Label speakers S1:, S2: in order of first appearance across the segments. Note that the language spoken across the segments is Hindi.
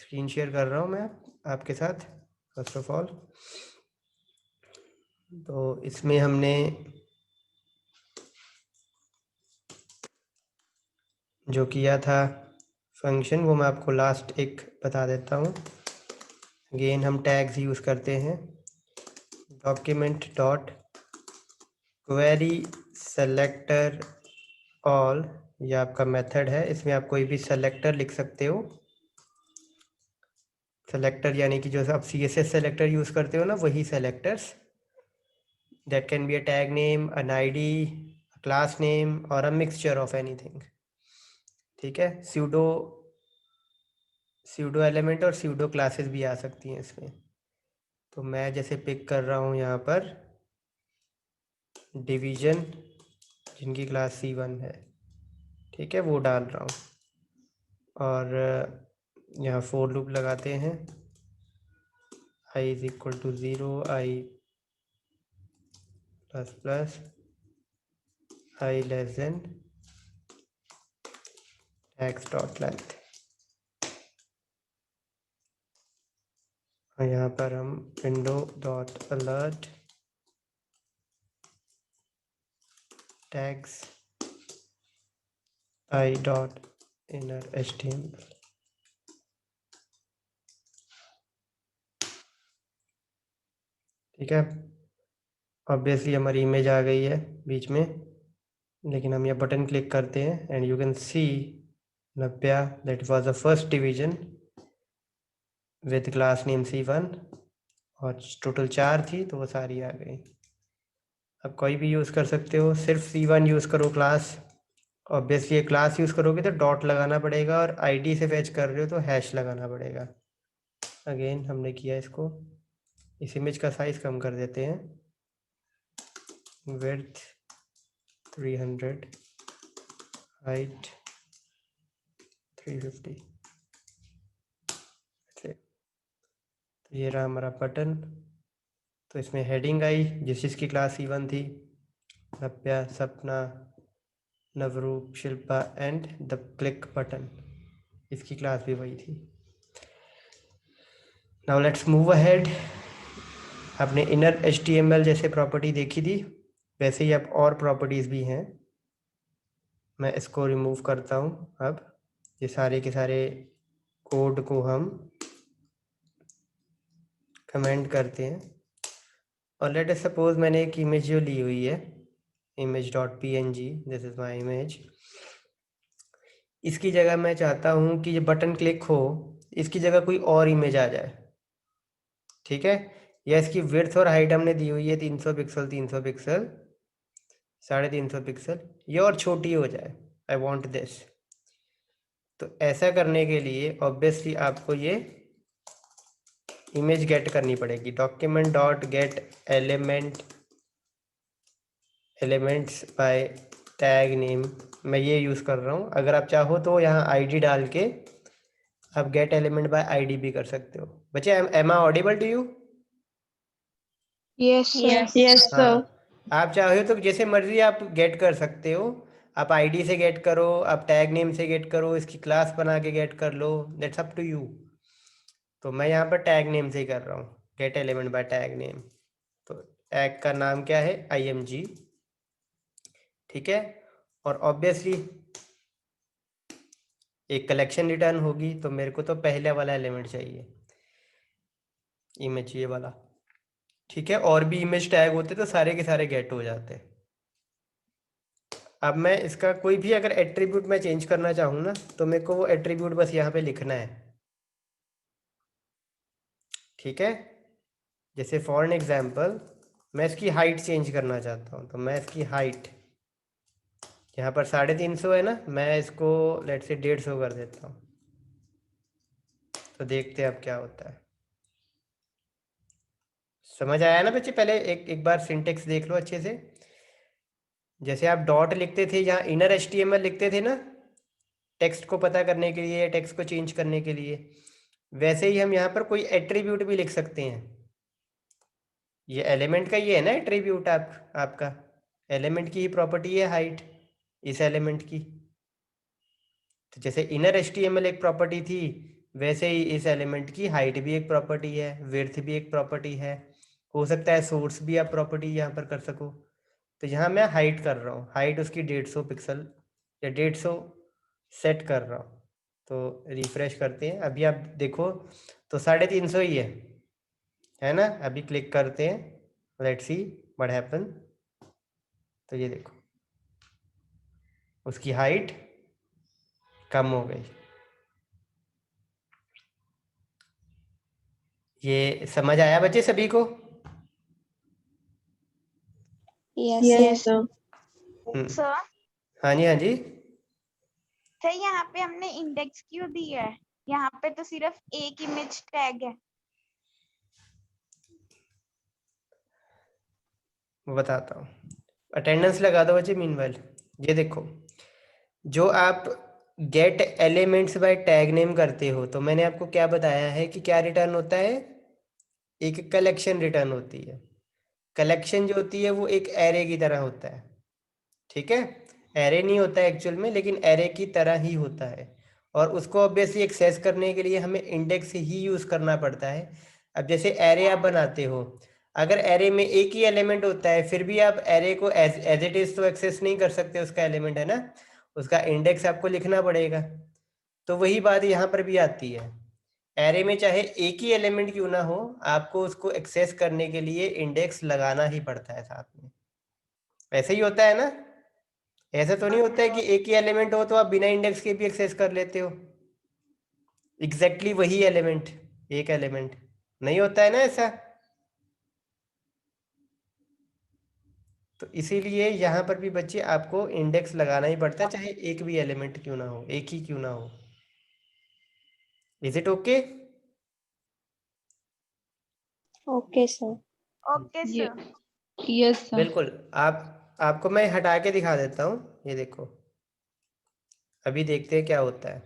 S1: स्क्रीन शेयर कर रहा हूँ मैं आपके साथ फर्स्ट ऑफ ऑल। तो इसमें हमने जो किया था फंक्शन वो मैं आपको लास्ट एक बता देता हूँ। अगेन हम टैग्स यूज़ करते हैं, document dot query selector all, ये आपका मेथड है। इसमें आप कोई भी सेलेक्टर लिख सकते हो। सेलेक्टर यानी कि जो आप CSS सेलेक्टर यूज़ करते हो ना, वही selectors. That can be a tag name, an ID, class name और अ मिक्सचर ऑफ एनीथिंग। ठीक है, स्यूडो एलिमेंट और स्यूडो क्लासेस भी आ सकती हैं इसमें। तो मैं जैसे पिक कर रहा हूँ यहाँ पर डिवीजन, जिनकी क्लास C1 है, ठीक है, वो डाल रहा हूँ। और यहाँ फोर लूप लगाते हैं, i is equal to 0, i plus plus i less than x dot length. और यहाँ पर हम window dot alert tags i dot inner HTML। ठीक है, ऑब्वियसली हमारी इमेज आ गई है बीच में, लेकिन हम ये बटन क्लिक करते हैं and you can see Navya that was the first division with class name C1 और टोटल 4 थी तो वो सारी आ गई। अब कोई भी यूज़ कर सकते हो, सिर्फ C1 यूज़ करो क्लास। ऑब्वियसली क्लास यूज़ करोगे तो डॉट लगाना पड़ेगा और ID से फैच कर रहे हो तो हैश लगाना पड़ेगा। अगेन हमने किया इसको। इस इमेज का साइज़ कम कर देते हैं, विड्थ 300, हाइट 350। तो ये रहा हमारा बटन। तो इसमें हेडिंग आई जिस जिसकी क्लास C1 थी, Navya, Sapna, Navroop, Shilpa and the click button, इसकी क्लास भी वही थी। Now let's move ahead. आपने इनर HTML जैसे प्रॉपर्टी देखी थी, वैसे ही अब और प्रॉपर्टीज़ भी हैं। मैं इसको रिमूव करता हूँ। अब ये सारे के सारे कोड को हम कमेंट करते हैं और लेट अस सपोज मैंने एक इमेज जो ली हुई है, image.png, this is my image. इसकी जगह मैं चाहता हूँ कि ये बटन क्लिक हो, इसकी जगह कोई और इमेज आ जाए। ठीक है, या इसकी विड्थ और हाइट हमने दी हुई है 300 पिक्सल, 300 पिक्सल, 350 पिक्सल, ये और छोटी हो जाए। I want this. तो ऐसा करने के लिए ऑब्वियसली आपको ये इमेज गेट करनी पड़ेगी। Document dot get elements by tag name, मैं ये यूज़ कर रहा हूँ। अगर आप चाहो तो यहाँ ID डाल के आप गेट एलिमेंट बाय ID भी कर सकते हो। बच्चे, am I audible to you?
S2: Yes, sir.
S3: Yes, sir.
S1: आप चाहो तो जैसे मर्जी आप गेट कर सकते हो। आप ID से गेट करो, आप टैग नेम से गेट करो, इसकी क्लास बना के गेट कर लो, दैट्स अप टू यू। तो मैं यहाँ पर टैग नेम से ही कर रहा हूँ, gate element by tag name. तो टैग का नाम क्या है? IMG। ठीक है, और ऑब्वियसली एक कलेक्शन रिटर्न होगी, तो मेरे को तो पहले वाला एलिमेंट चाहिए, इमेज ये वाला। ठीक है, और भी इमेज टैग होते तो सारे के सारे गेट हो जाते। अब मैं इसका कोई भी अगर एट्रीब्यूट मैं चेंज करना चाहूँ ना, तो मेरे को वो एट्रीब्यूट बस यहाँ पे लिखना है। ठीक है, जैसे फॉर एन एग्जाम्पल मैं इसकी हाइट चेंज करना चाहता हूँ, तो मैं इसकी हाइट यहाँ पर 350 है ना, मैं इसको लेट से 150 कर देता हूँ। तो देखते हैं अब क्या होता है। समझ आया ना बच्चे? पहले एक बार सिंटेक्स देख लो अच्छे से। जैसे आप डॉट लिखते थे, यहाँ इनर HTML लिखते थे ना, टेक्स्ट को पता करने के लिए, टेक्स्ट को चेंज करने के लिए, वैसे ही हम यहाँ पर कोई एट्रीब्यूट भी लिख सकते हैं। ये एलिमेंट का ये है ना एट्रीब्यूट, आपका एलिमेंट की ही प्रॉपर्टी है हाइट, इस एलिमेंट की। तो जैसे इनर HTML एक प्रॉपर्टी थी, वैसे ही इस एलिमेंट की हाइट भी एक प्रॉपर्टी है, विड्थ भी एक प्रॉपर्टी है, हो सकता है सोर्स भी आप प्रॉपर्टी यहाँ पर कर सको। तो यहाँ मैं हाइट कर रहा हूँ, हाइट उसकी 150 पिक्सल या 150 सेट कर रहा हूँ। तो रिफ्रेश करते हैं, अभी आप देखो तो 350 ही है ना। अभी क्लिक करते हैं, लेट्स सी व्हाट हैपन। तो ये देखो उसकी हाइट कम हो गई। ये समझ आया बच्चे सभी को?
S2: Yes sir.
S3: सर
S1: हाँ जी, हाँ जी।
S3: सर यहाँ पे हमने इंडेक्स क्यों दी है? यहाँ पे तो सिर्फ एक इमेज टैग है।
S1: मैं बताता हूँ, अटेंडेंस लगा दो बच्चे मीनवाइल। ये देखो, जो आप gate elements by tag name करते हो, तो मैंने आपको क्या बताया है कि क्या रिटर्न होता है, एक कलेक्शन रिटर्न होती है। कलेक्शन जो होती है वो एक एरे की तरह होता है, ठीक है। एरे नहीं होता है एक्चुअल में, लेकिन एरे की तरह ही होता है। और उसको ऑब्वियसली एक्सेस करने के लिए हमें इंडेक्स ही यूज़ करना पड़ता है। अब जैसे एरे आप बनाते हो, अगर एरे में एक ही एलिमेंट होता है, फिर भी आप एरे को एज इट इज़ तो एक्सेस नहीं कर सकते, उसका एलिमेंट है ना, उसका इंडेक्स आपको लिखना पड़ेगा। तो वही बात यहाँ पर भी आती है, एरे में चाहे एक ही एलिमेंट क्यों ना हो, आपको उसको एक्सेस करने के लिए इंडेक्स लगाना ही पड़ता है साथ में। ऐसे ही होता है ना, ऐसा तो नहीं होता है कि एक ही एलिमेंट हो तो आप बिना इंडेक्स के भी एक्सेस कर लेते हो, एग्जैक्टली वही एलिमेंट, एक एलिमेंट, नहीं होता है ना ऐसा। तो इसीलिए यहाँ पर भी बच्चे आपको इंडेक्स लगाना ही पड़ता है, चाहे एक भी एलिमेंट क्यों ना हो, एक ही क्यों ना हो। Is it okay?
S2: Okay sir.
S3: Okay sir.
S2: Yes sir.
S1: बिल्कुल। आपको मैं हटा के दिखा देता हूँ, ये देखो, अभी देखते हैं क्या होता है।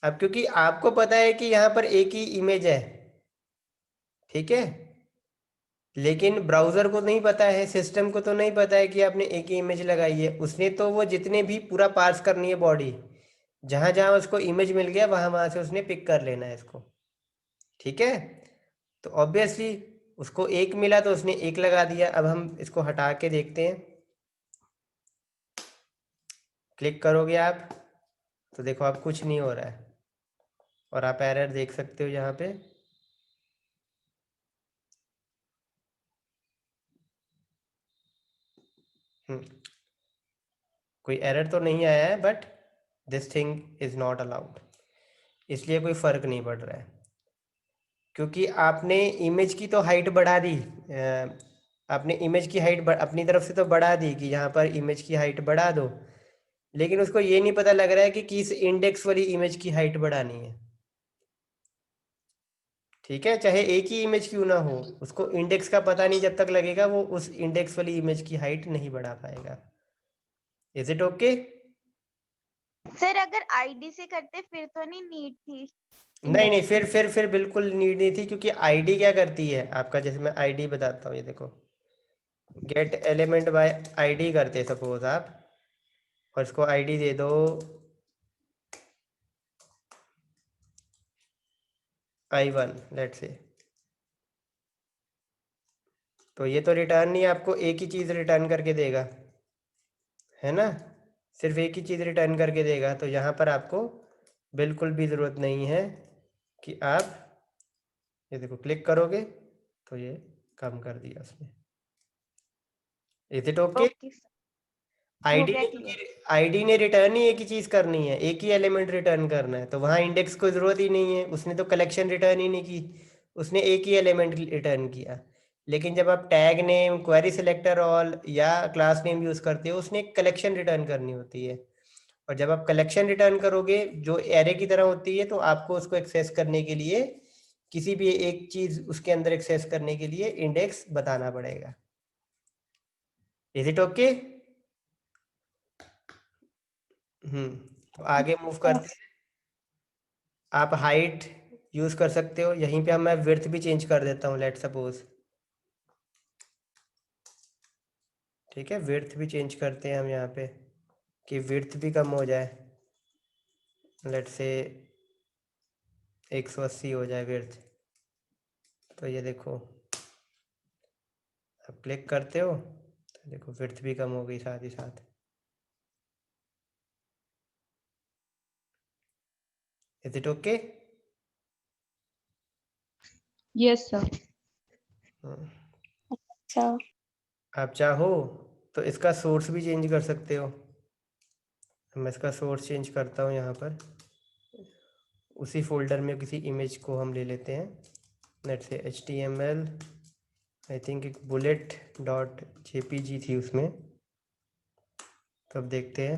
S1: अब क्योंकि आपको पता है कि यहाँ पर एक ही इमेज है, ठीक है, लेकिन ब्राउज़र को नहीं पता है, सिस्टम को तो नहीं पता है कि आपने एक ही इमेज लगाई है। उसने तो वो जितने भी पूरा पार्स करनी है बॉडी, जहाँ जहाँ उसको इमेज मिल गया वहाँ वहाँ से उसने पिक कर लेना है इसको, ठीक है। तो ऑब्वियसली उसको एक मिला तो उसने एक लगा दिया। अब हम इसको हटा के देखते हैं, क्लिक करोगे आप तो देखो अब कुछ नहीं हो रहा है, और आप एरर देख सकते हो यहाँ पे। कोई एरर तो नहीं आया है, but this thing is not allowed, इसलिए कोई फ़र्क नहीं पड़ रहा है, क्योंकि आपने इमेज की तो हाइट बढ़ा दी। आपने इमेज की हाइट अपनी तरफ से तो बढ़ा दी कि यहाँ पर इमेज की हाइट बढ़ा दो, लेकिन उसको ये नहीं पता लग रहा है कि किस इंडेक्स वाली इमेज की हाइट बढ़ानी है, ठीक है। चाहे एक ही इमेज क्यों ना हो, उसको इंडेक्स का पता नहीं, जब तक लगेगा वो उस इंडेक्स वाली इमेज की हाइट नहीं बढ़ा पाएगा। Is it okay?
S3: सर अगर आईडी से करते फिर तो नहीं नीड थी?
S1: नहीं नहीं, फिर बिल्कुल नीड नहीं थी, क्योंकि आईडी क्या करती है आपका, जैसे मैं आईडी बताता हूँ, ये देखो, गेट एलिमेंट बाय आईडी करते सपोज आप, और इसको आईडी दे दो I1 लेट से। तो ये तो रिटर्न नहीं, आपको एक ही चीज़ रिटर्न करके देगा, है ना, सिर्फ एक ही चीज़ रिटर्न करके देगा। तो यहाँ पर आपको बिल्कुल भी ज़रूरत नहीं है कि आप, ये देखो क्लिक करोगे तो ये कम कर दिया उसने। Is it okay?
S3: Okay sir, हो
S1: आईडी
S3: गया
S1: ने
S3: क्लियर।
S1: आईडी ने रिटर्न ही एक ही चीज़ करनी है, एक ही एलिमेंट रिटर्न करना है, तो वहाँ इंडेक्स को ज़रूरत ही नहीं है, उसने तो कलेक्शन रिटर्न ही नहीं की, उसने एक ही एलिमेंट रिटर्न किया। लेकिन जब आप tag name, query selector all या क्लास नेम यूज़ करते हो, उसने एक कलेक्शन रिटर्न करनी होती है। और जब आप कलेक्शन रिटर्न करोगे जो एरे की तरह होती है, तो आपको उसको एक्सेस करने के लिए, किसी भी एक चीज़ उसके अंदर एक्सेस करने के लिए इंडेक्स बताना पड़ेगा। Is it okay? तो आगे मूव करते हैं। आप हाइट यूज़ कर सकते हो, यहीं पे हम, मैं विड्थ भी चेंज कर देता हूँ, लेट सपोज, ठीक है, विड्थ भी चेंज करते हैं हम यहाँ पे कि विड्थ भी कम हो जाए, लेट से 180 हो जाए विड्थ। तो ये देखो, अब क्लिक करते हो तो देखो विड्थ भी कम हो गई साथ ही साथ। Is it okay?
S2: Yes sir. Sir
S1: आप चाहो तो इसका सोर्स भी चेंज कर सकते हो। मैं इसका सोर्स चेंज करता हूँ यहाँ पर। उसी फोल्डर में किसी इमेज को हम ले लेते हैं, let's say HTML, I think एक bullet.jpg थी उसमें। तो अब देखते हैं,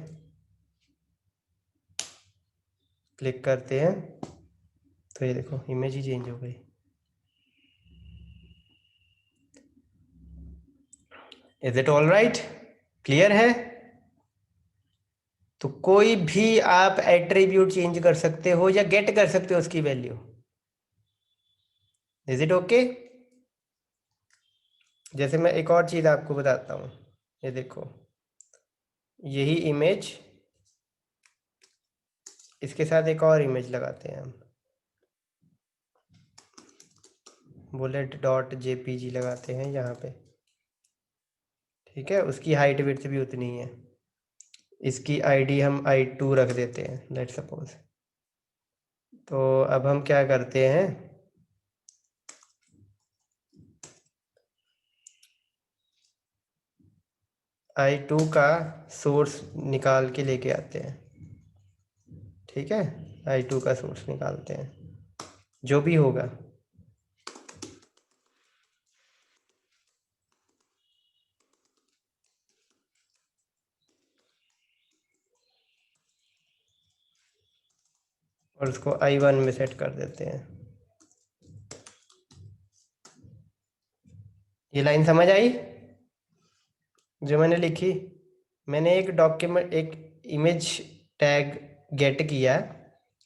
S1: क्लिक करते हैं तो ये देखो इमेज ही चेंज हो गई। Is it all right? Clear है? तो कोई भी आप एट्रीब्यूट चेंज कर सकते हो या गेट कर सकते हो उसकी वैल्यू। Is it okay? जैसे मैं एक और चीज आपको बताता हूँ, ये देखो यही इमेज, इसके साथ एक और इमेज लगाते हैं हम, bullet.jpg लगाते हैं यहाँ पे। ठीक है, उसकी हाइट विड्थ भी उतनी है। इसकी आईडी हम I2 रख देते हैं, लेट्स सपोज। तो अब हम क्या करते हैं, I2 का सोर्स निकाल के लेके आते हैं। ठीक है, I2 का सोर्स निकालते हैं, जो भी होगा। और उसको I1 में सेट कर देते हैं। ये लाइन समझ आई जो मैंने लिखी? मैंने एक डॉक्यूमेंट, एक इमेज टैग गेट किया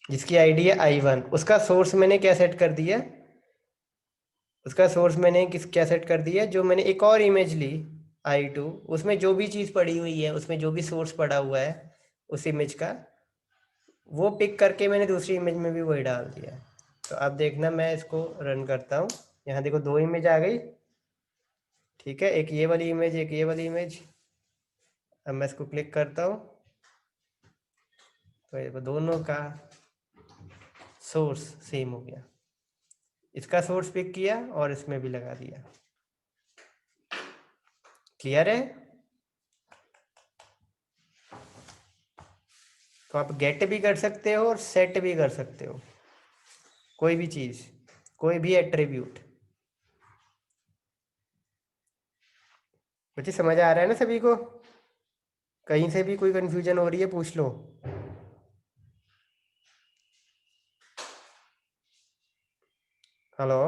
S1: जिसकी आईडी है I1। उसका सोर्स मैंने क्या सेट कर दिया, उसका सोर्स मैंने क्या सेट कर दिया, जो मैंने एक और इमेज ली I2, उसमें जो भी चीज़ पड़ी हुई है, उसमें जो भी सोर्स पड़ा हुआ है उस इमेज का, वो पिक करके मैंने दूसरी इमेज में भी वही डाल दिया। तो अब देखना, मैं इसको रन करता हूँ। यहाँ देखो 2 इमेज आ गई। ठीक है, एक ये वाली इमेज, एक ये वाली इमेज। अब मैं इसको क्लिक करता हूँ तो ये दोनों का सोर्स सेम हो गया। इसका सोर्स पिक किया और इसमें भी लगा दिया। क्लियर है? तो आप गेट भी कर सकते हो और सेट भी कर सकते हो, कोई भी चीज, कोई भी एट्रीब्यूट। बच्चे समझ आ रहा है ना सभी को? कहीं से भी कोई कंफ्यूजन हो रही है पूछ लो। हेलो?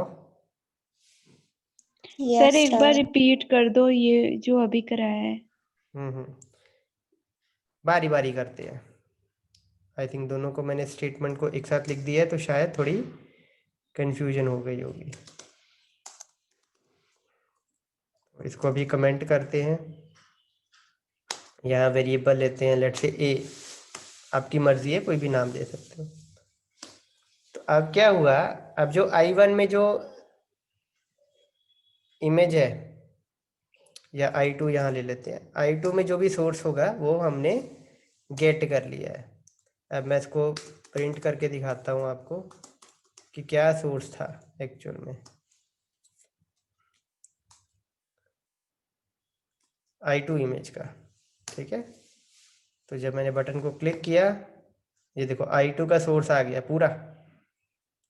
S2: सर एक बार रिपीट कर दो ये जो अभी कराया है।
S1: बारी बारी करते हैं। आई थिंक दोनों को मैंने स्टेटमेंट को एक साथ लिख दिया है, तो शायद थोड़ी कंफ्यूजन हो गई होगी। इसको अभी कमेंट करते हैं। यहाँ वेरिएबल लेते हैं, लेट्स से ए, आपकी मर्जी है, कोई भी नाम दे सकते हो। तो अब क्या हुआ, अब जो I1 में जो इमेज है, या I2 यहाँ ले लेते हैं, I2 में जो भी सोर्स होगा वो हमने गेट कर लिया है। अब मैं इसको प्रिंट करके दिखाता हूँ आपको कि क्या सोर्स था एक्चुअल में। I2 इमेज का। ठीक है, तो जब मैंने बटन को क्लिक किया, ये देखो I2 का सोर्स आ गया पूरा।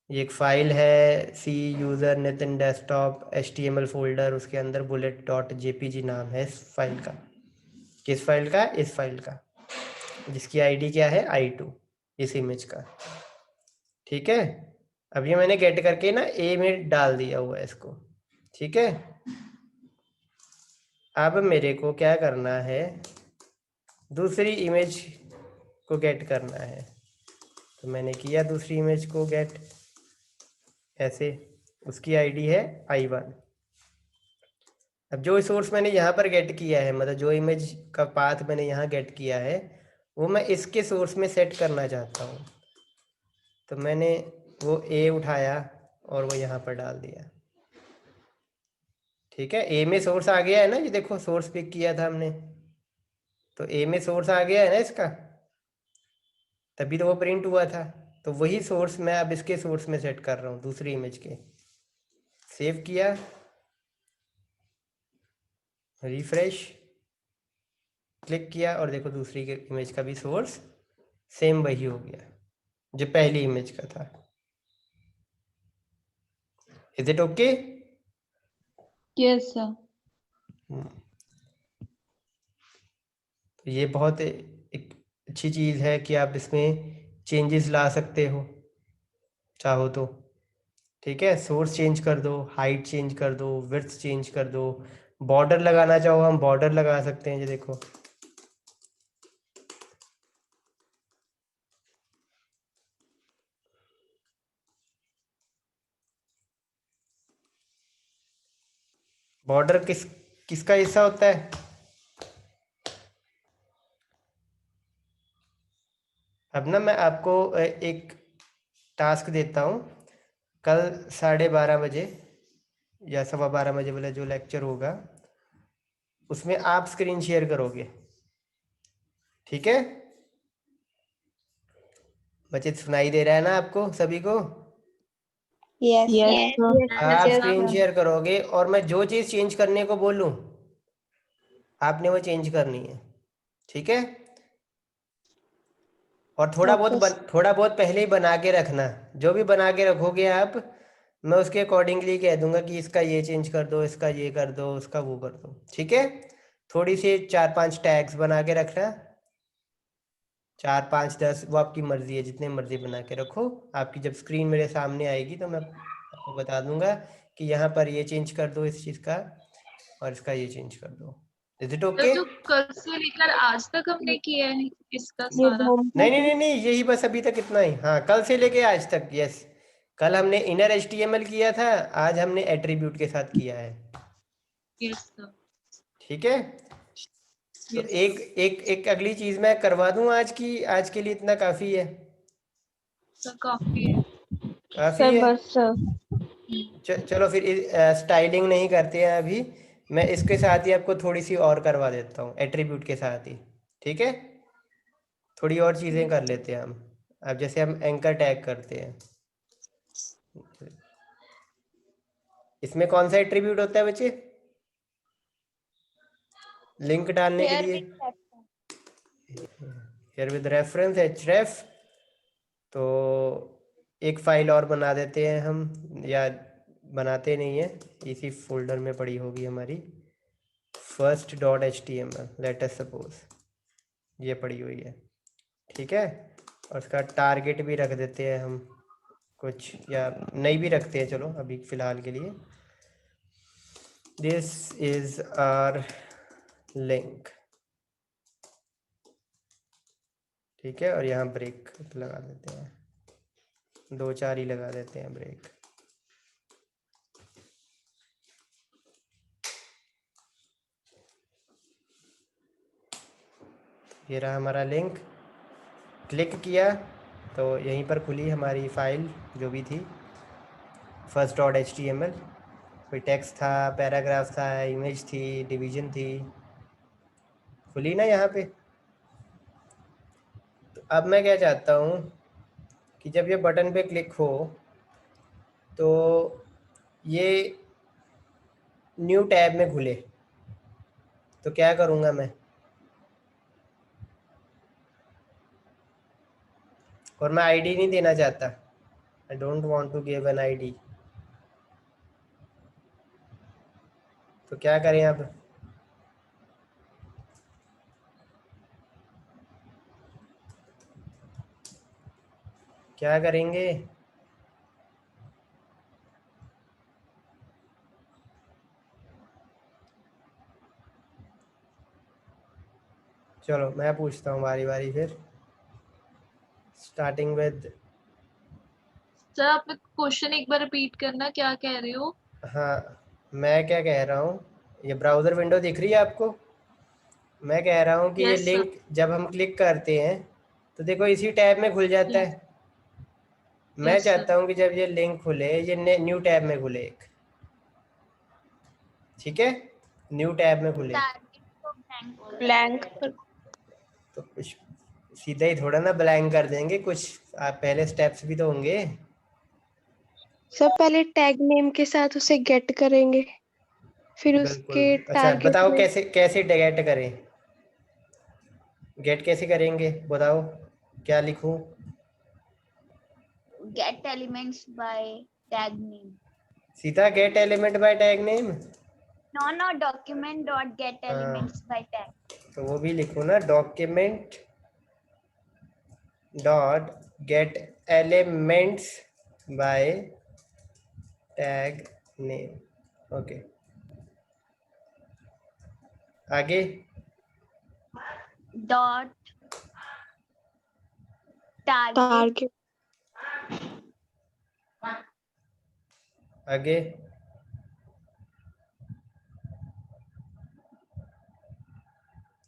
S1: ये एक फाइल है, C user Nitin desktop HTML folder, उसके अंदर bullet.jpg नाम है इस फाइल का। किस फाइल का? इस फाइल का, जिसकी आईडी क्या है I2, इस इमेज का। ठीक है, अब ये मैंने गेट करके ना ए में डाल दिया हुआ है इसको। ठीक है, अब मेरे को क्या करना है, दूसरी इमेज को गेट करना है। तो मैंने किया दूसरी इमेज को गेट, ऐसे, उसकी आईडी है I1। अब जो सोर्स मैंने यहाँ पर गेट किया है, मतलब जो इमेज का पाथ मैंने यहाँ गेट किया है, वो मैं इसके सोर्स में सेट करना चाहता हूँ। तो मैंने वो ए उठाया और वो यहाँ पर डाल दिया। ठीक है, ए में सोर्स आ गया है ना, ये देखो सोर्स पिक किया था हमने, तो ए में सोर्स आ गया है ना इसका, तभी तो वो प्रिंट हुआ था। तो वही सोर्स मैं अब इसके सोर्स में सेट कर रहा हूँ, दूसरी इमेज के। सेव किया, रिफ्रेश, क्लिक किया और देखो दूसरी इमेज का भी सोर्स सेम वही हो गया जो पहली इमेज का था। Is it okay?
S2: Yes sir.
S1: तो ये बहुत एक अच्छी चीज़ है कि आप इसमें चेंजेस ला सकते हो चाहो तो। ठीक है, सोर्स चेंज कर दो, हाइट चेंज कर दो, विड्थ चेंज कर दो, बॉर्डर लगाना चाहो हम बॉर्डर लगा सकते हैं। ये देखो बॉर्डर किसका हिस्सा होता है? अब ना मैं आपको एक टास्क देता हूँ, कल 12:30 बजे या 12:15 बजे वाला जो लेक्चर होगा उसमें आप स्क्रीन शेयर करोगे। ठीक है बच्चे, सुनाई दे रहा है ना आपको सभी को?
S2: यस
S1: आप स्क्रीन शेयर करोगे और मैं जो चीज़ चेंज करने को बोलूँ आपने वो चेंज करनी है। ठीक है, और थोड़ा बहुत पहले ही बना के रखना। जो भी बना के रखोगे आप, मैं उसके अकॉर्डिंगली कह दूंगा कि इसका ये चेंज कर दो, इसका ये कर दो, उसका वो कर दो। ठीक है, थोड़ी सी 4-5 टैग्स बना के रखना, 4, 5, 10, वो आपकी मर्जी है, जितने मर्जी बना के रखो। आपकी जब स्क्रीन मेरे सामने आएगी तो मैं आपको बता दूंगा कि यहाँ पर ये चेंज कर दो इस चीज़ का, और इसका ये चेंज कर दो। Is it okay?
S4: जो कल से लेकर आज तक हमने किया है इसका सारा।
S1: नहीं नहीं नहीं नहीं, यही बस अभी तक इतना ही। हाँ, कल से लेके आज तक। यस, कल हमने इनर HTML किया था, आज हमने एट्रीब्यूट के साथ किया है।
S4: Yes sir.
S1: ठीक है, तो एक एक एक अगली चीज मैं करवा दूं आज की, आज के लिए इतना काफी है।
S4: सर काफी है।
S1: काफी है।
S2: बस
S1: चलो फिर स्टाइलिंग नहीं करते हैं अभी, मैं इसके साथ ही आपको थोड़ी सी और करवा देता हूँ एट्रीब्यूट के साथ ही। ठीक है, थोड़ी और चीजें कर लेते हैं हम। अब जैसे हम एंकर टैग करते हैं, इसमें कौन सा एट्रीब्यूट होता है बच्चे लिंक डालने के लिए? here with reference href। तो एक फाइल और बना देते हैं हम, या बनाते नहीं है, इसी फोल्डर में पड़ी होगी हमारी, first.html लेट अस सपोज ये पड़ी हुई है। ठीक है, और उसका टारगेट भी रख देते हैं हम कुछ, या नहीं भी रखते हैं, चलो अभी फ़िलहाल के लिए दिस इज़ आवर लिंक। ठीक है, और यहाँ ब्रेक लगा देते हैं, 2-4 ही लगा देते हैं ब्रेक। ये रहा हमारा लिंक, क्लिक किया तो यहीं पर खुली हमारी फाइल जो भी थी first.html। कोई टेक्स्ट था, पैराग्राफ था, इमेज थी, डिवीजन थी, खुली ना यहाँ पे। तो अब मैं क्या चाहता हूँ कि जब ये बटन पे क्लिक हो तो ये न्यू टैब में खुले। तो क्या करूँगा मैं, और मैं आईडी नहीं देना चाहता, I don't want to give an ID. तो क्या करें अब, क्या करेंगे? चलो मैं पूछता हूँ बारी बारी फिर, स्टार्टिंग विद।
S4: सर आप क्वेश्चन एक बार रिपीट करना, क्या कह रहे हो?
S1: हाँ, मैं क्या कह रहा हूँ, ये ब्राउज़र विंडो दिख रही है आपको? मैं कह रहा हूँ कि ये
S4: Yes, sir.
S1: लिंक जब हम क्लिक करते हैं तो देखो इसी टैब में खुल जाता है। मैं
S4: Yes, sir.
S1: चाहता हूँ कि जब ये लिंक खुले ये न्यू टैब में खुले एक, ठीक है, न्यू टैब में खुले।
S3: टारगेट को ब्लैंक
S2: ब्लैंक पर
S1: तो कुछ सीधा ही थोड़ा ना ब्लैंक कर देंगे, कुछ आप पहले स्टेप्स भी तो होंगे।
S2: सब पहले टैग नेम के साथ उसे गेट करेंगे, फिर
S1: बिल्कुल।
S2: उसके
S1: अच्छा
S2: टारगेट
S1: बताओ
S2: में
S1: कैसे कैसे गेट करें, गेट कैसे करेंगे बताओ, क्या लिखूं?
S3: Get elements by tag name.
S1: सीधा get element by tag name.
S3: No document dot get
S1: हाँ।
S3: Elements by tag.
S1: तो वो भी लिखो ना, document dot get elements by tag name. Okay, आगे
S3: डॉट टारगेट
S2: टारगेट
S1: आगे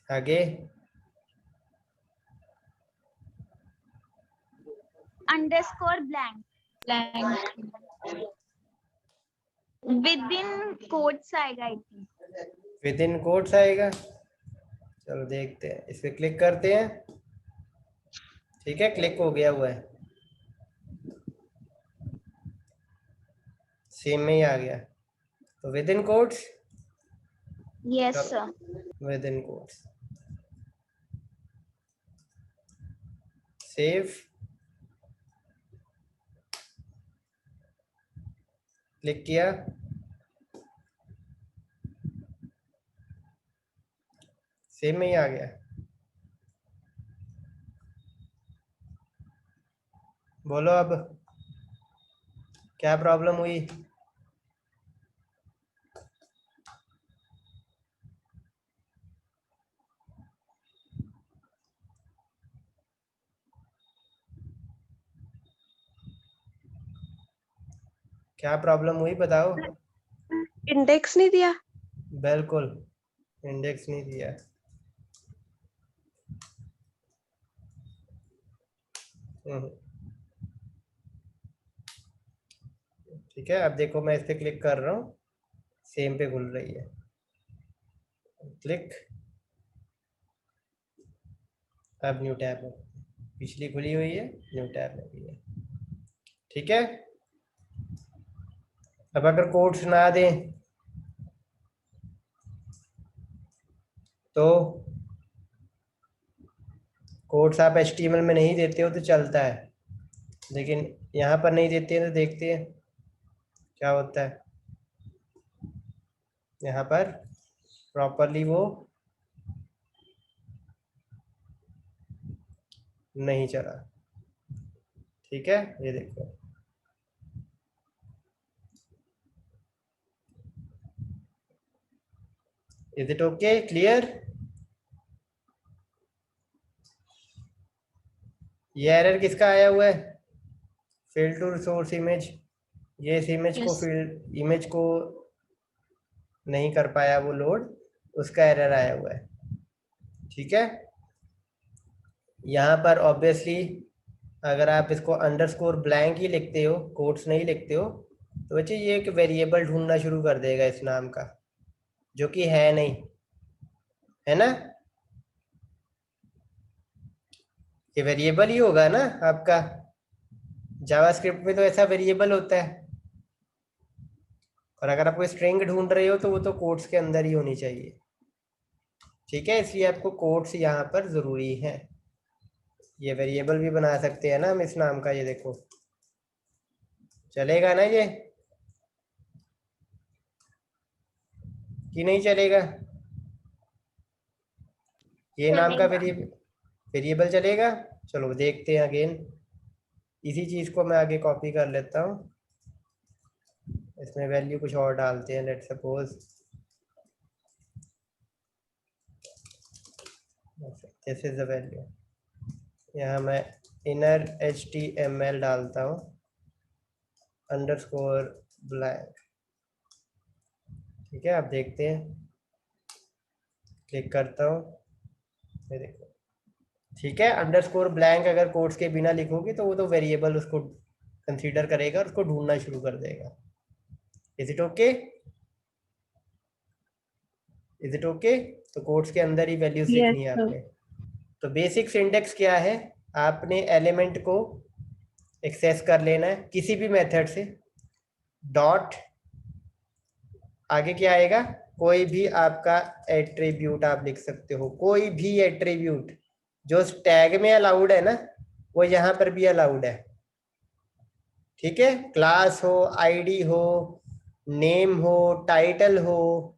S1: आगे
S3: underscore blank
S4: Blank.
S3: Within quotes आएगा I think.
S1: Within quotes आएगा। चलो देखते हैं, इस पे क्लिक करते हैं। ठीक है, क्लिक हो गया हुआ है, सेम में ही आ गया। तो with in quotes,
S3: yes sir.
S1: With in quotes, save, click किया, सेम में ही आ गया। बोलो अब क्या प्रॉब्लम हुई? क्या प्रॉब्लम हुई बताओ।
S2: इंडेक्स नहीं दिया।
S1: बिल्कुल, इंडेक्स नहीं दिया। ठीक है, अब देखो मैं इस पे क्लिक कर रहा हूँ, सेम पे खुल रही है। क्लिक, अब न्यू टैब में, पिछली खुली हुई है, न्यू टैब में भी है। ठीक है, अब अगर कोड्स ना दें तो, कोड्स आप HTML में नहीं देते हो तो चलता है, लेकिन यहाँ पर नहीं देते हैं तो देखते हैं क्या होता है। यहाँ पर प्रॉपरली वो नहीं चला। ठीक है, ये देखो, इज इट ओके, क्लियर? ये एरर किसका आया हुआ है? फेल टू सोर्स इमेज, ये इस इमेज को
S4: Yes.
S1: इमेज को नहीं कर पाया वो लोड, उसका एरर आया हुआ है। ठीक है, यहाँ पर ऑब्वियसली अगर आप इसको अंडरस्कोर ब्लैंक ही लिखते हो, कोट्स नहीं लिखते हो, तो बच्चे ये एक वेरिएबल ढूंढना शुरू कर देगा इस नाम का, जो कि है नहीं, है ना? ये वेरिएबल ही होगा ना आपका, जावास्क्रिप्ट में तो ऐसा वेरिएबल होता है। और अगर आप कोई स्ट्रिंग ढूंढ रहे हो तो वो तो कोट्स के अंदर ही होनी चाहिए। ठीक है, इसलिए आपको कोट्स यहाँ पर जरूरी है। ये वेरिएबल भी बना सकते हैं ना हम इस नाम का, ये देखो चलेगा ना ये कि नहीं चलेगा? ये नाम का वेरिएबल चलेगा। चलो देखते हैं अगेन, इसी चीज को मैं आगे कॉपी कर लेता हूँ, इसमें वैल्यू कुछ और डालते हैं। Let's suppose this is the value, यहाँ मैं इनर HTML डालता हूँ अंडरस्कोर ब्लैंक। ठीक है, आप देखते हैं, क्लिक करता हूँ, ये देखो। ठीक है, अंडरस्कोर ब्लैंक अगर कोट्स के बिना लिखोगे तो वो तो वेरिएबल उसको कंसीडर करेगा और उसको ढूंढना शुरू कर देगा। Is it okay? Is it okay? तो कोट्स के अंदर ही वैल्यूज
S2: Yes,
S1: लिखनी है
S2: sir.
S1: आपने। तो बेसिक सिंटेक्स क्या है? आपने एलिमेंट को एक्सेस कर लेना है किसी भी मेथड से। डॉट आगे क्या आएगा? कोई भी आपका एट्रीब्यूट आप लिख सकते हो, कोई भी एट्रीब्यूट जो टैग में अलाउड है ना, वो यहाँ पर भी अलाउड है। ठीक है, क्लास हो, आईडी हो, नेम हो, टाइटल हो,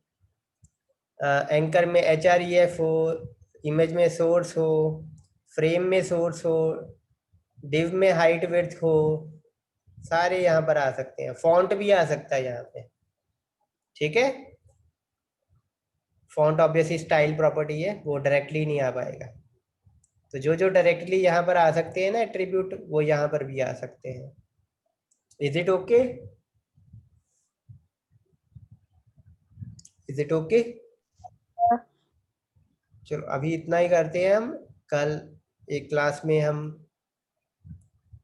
S1: एंकर में href हो, इमेज में सोर्स हो, फ्रेम में सोर्स हो, डिव में हाइट विड्थ हो, सारे यहाँ पर आ सकते हैं। फॉन्ट भी आ सकता है यहाँ पे। ठीक है, फॉन्ट ऑब्वियसली स्टाइल प्रॉपर्टी है, वो डायरेक्टली नहीं आ पाएगा। तो जो जो डायरेक्टली यहाँ पर आ सकते हैं ना एट्रीब्यूट, वो यहाँ पर भी आ सकते हैं। Is it okay? Is it okay? चलो अभी इतना ही करते हैं हम। कल एक क्लास में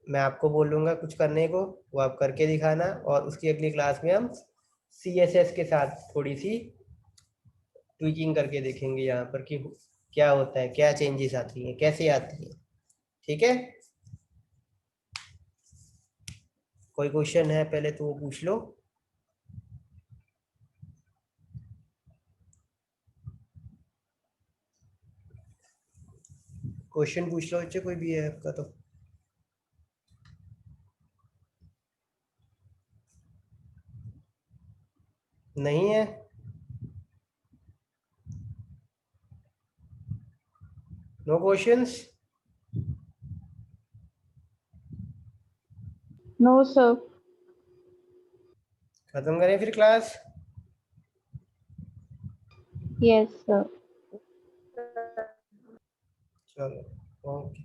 S1: मैं आपको बोलूँगा कुछ करने को, वो आप करके दिखाना, और उसकी अगली क्लास में हम CSS के साथ थोड़ी सी ट्वीकिंग करके देखेंगे यहाँ पर कि क्या होता है, क्या चेंजेस आती हैं, कैसे आती हैं। ठीक है, कोई क्वेश्चन है पहले तो वो पूछ लो। क्वेश्चन पूछ लो बच्चे, कोई भी है आपका तो। नहीं है? No questions?
S2: No, sir.
S1: खत्म करें फिर क्लास?
S2: Yes, sir.
S1: चलो, ओके।